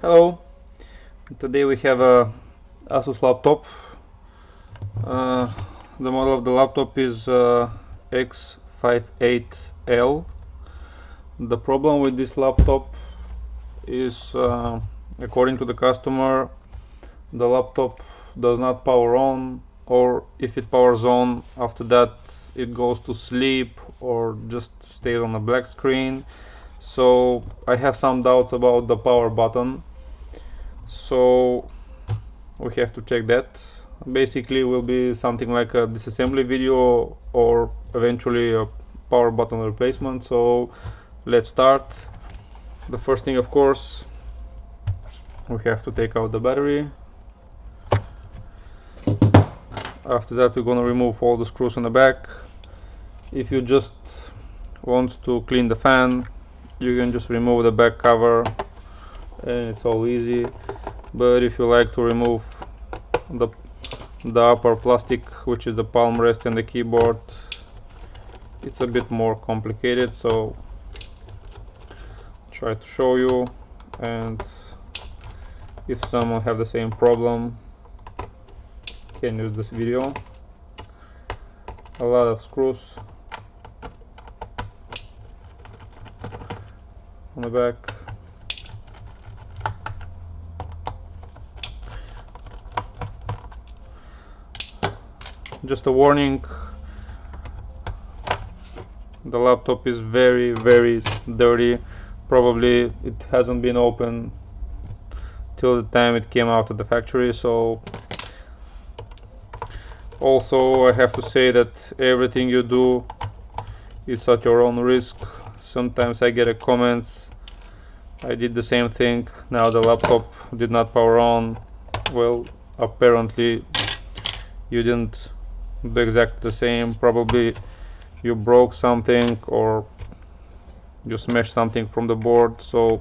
Hello, today we have a Asus laptop. The model of the laptop is X58L. The problem with this laptop is, according to the customer, the laptop does not power on, or if it powers on, after that it goes to sleep or just stays on a black screen. So I have some doubts about the power button. So we have to check that. Basically will be something like a disassembly video or eventually a power button replacement. So let's start. The first thing, of course, we have to take out the battery. After that we're gonna remove all the screws on the back. If you just want to clean the fan, you can just remove the back cover and it's all easy. But if you like to remove the upper plastic, which is the palm rest and the keyboard, it's a bit more complicated, so try to show you, and if someone have the same problem can use this video. A lot of screws on the back. Just a warning, the laptop is very dirty. Probably it hasn't been opened till the time it came out of the factory. So also I have to say that everything you do is at your own risk. Sometimes I get a comments, I did the same thing, now the laptop did not power on. Well, apparently you didn't do exactly the same. Probably you broke something or you smashed something from the board. So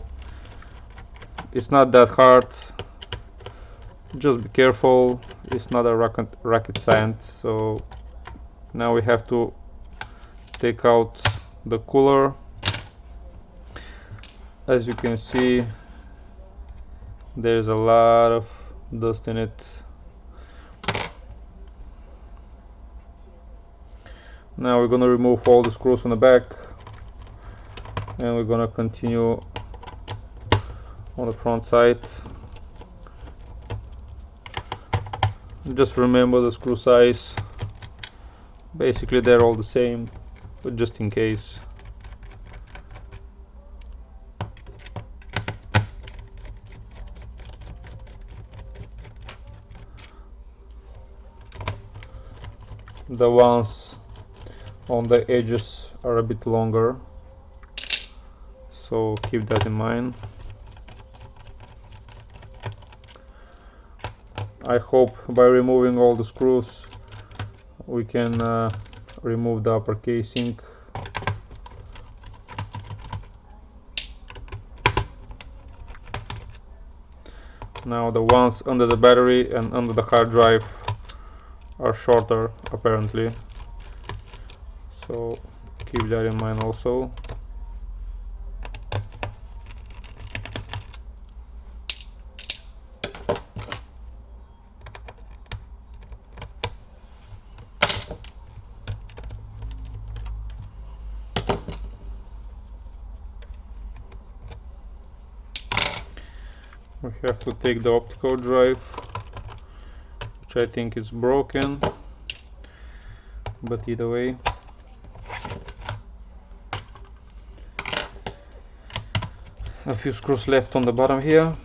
it's not that hard, just be careful. It's not a rocket science. So now we have to take out the cooler. As you can see, there's a lot of dust in it. Now we're gonna remove all the screws on the back and we're gonna continue on the front side. Just remember the screw size. Basically they're all the same, but just in case. The ones on the edges are a bit longer, so keep that in mind. I hope by removing all the screws we can remove the upper casing. Now the ones under the battery and under the hard drive are shorter apparently, so keep that in mind also. We have to take the optical drive, which I think is broken, but either way. A few screws left on the bottom here.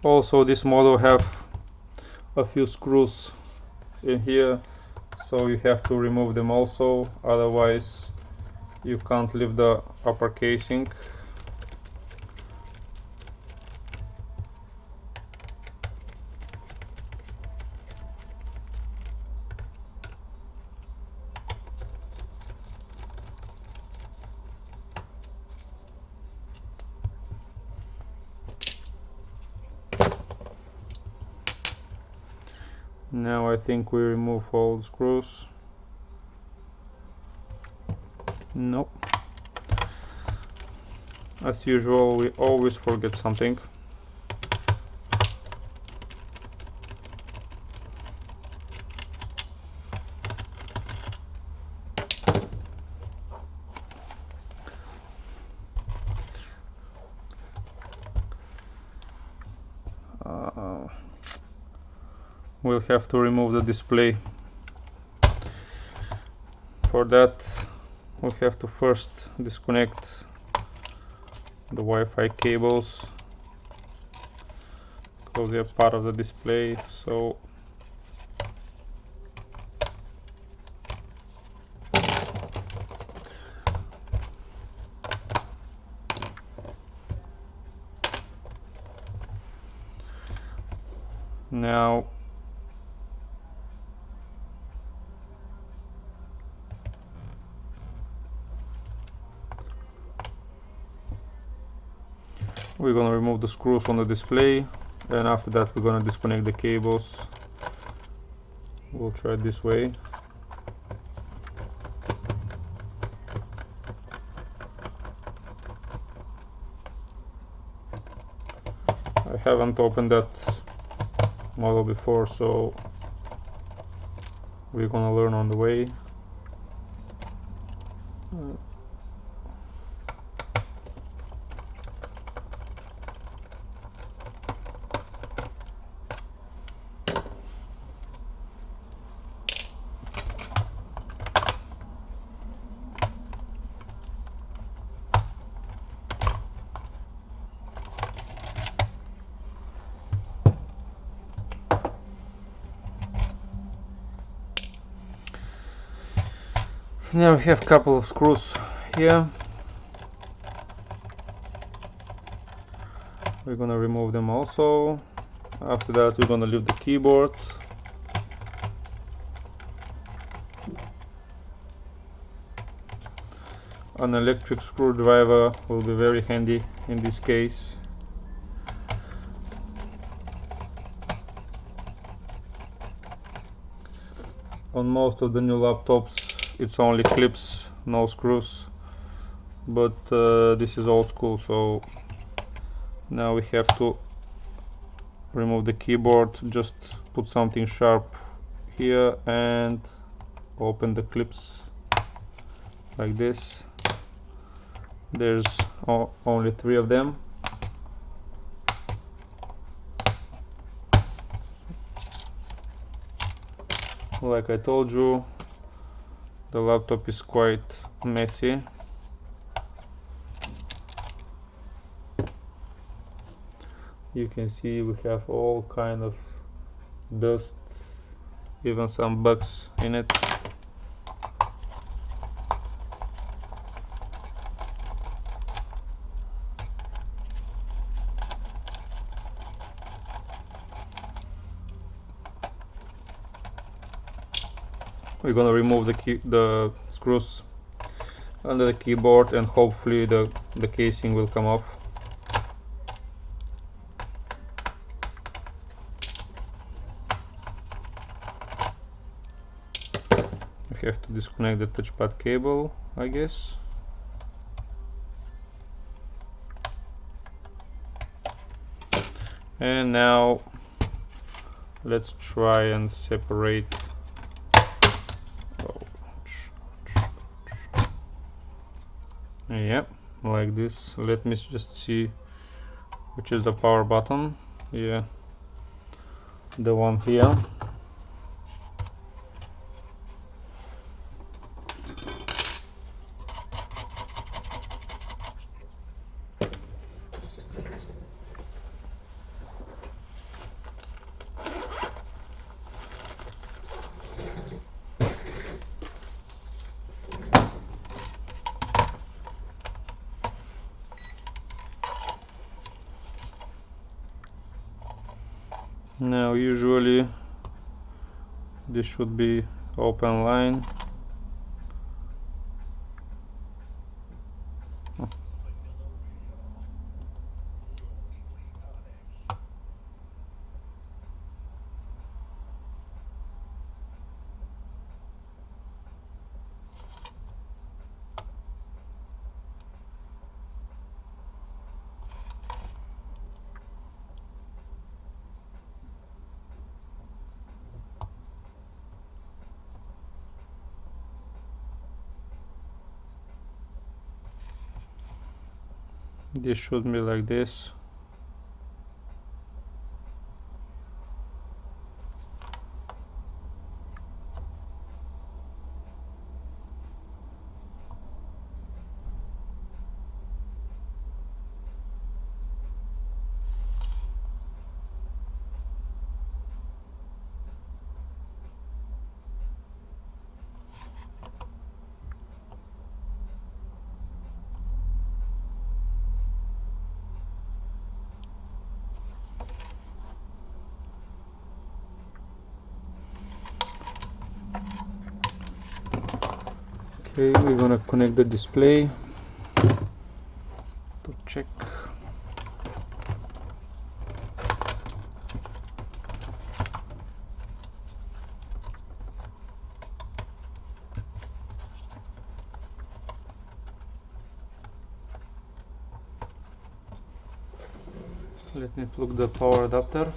Also, this model have a few screws in here, so you have to remove them also, otherwise you can't leave the upper casing. Now I think we remove all the screws. Nope. As usual, we always forget something. We'll have to remove the display. For that, we'll have to first disconnect the Wi-Fi cables because they are part of the display. So now we're gonna remove the screws from the display, and after that we're gonna disconnect the cables. We'll try it this way. I haven't opened that model before, so we're gonna learn on the way. Now we have a couple of screws here. We're gonna remove them also. After that we're gonna leave the keyboard. An electric screwdriver will be very handy in this case. On most of the new laptops it's only clips, no screws, but this is old school, so now we have to remove the keyboard. Just put something sharp here and open the clips like this. There's only 3 of them. Like I told you, the laptop is quite messy. You can see we have all kind of dust, even some bugs in it. We're gonna remove the screws under the keyboard, and hopefully the casing will come off. We have to disconnect the touchpad cable, I guess. And now let's try and separate. Yeah, like this. Let me just see which is the power button. Yeah, the one here. Now usually this should be open line. This should be like this. Okay, we're gonna connect the display to check. Let me plug the power adapter.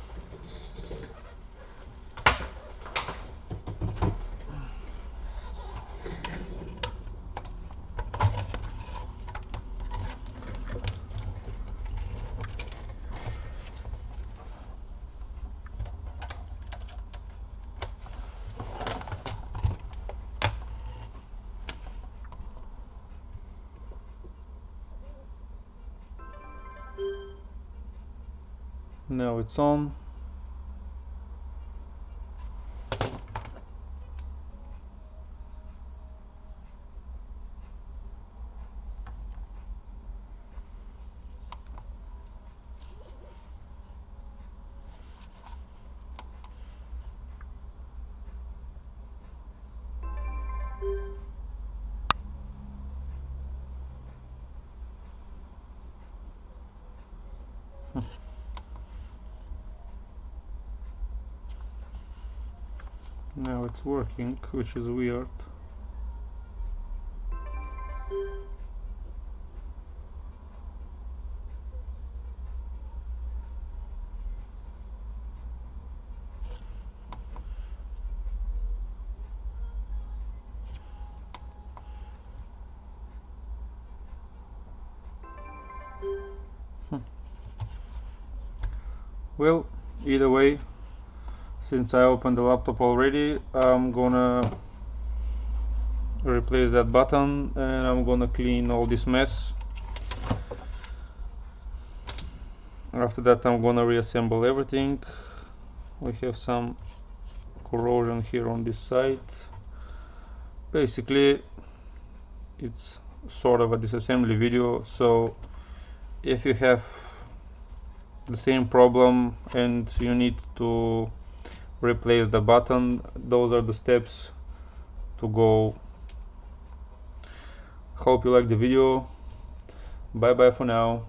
Now it's on. Now it's working, which is weird. Well, either way, since I opened the laptop already, I'm gonna replace that button and I'm gonna clean all this mess. After that I'm gonna reassemble everything. We have some corrosion here on this side. Basically it's sort of a disassembly video, so if you have the same problem and you need to replace the button, those are the steps to go. Hope you like the video. Bye bye for now.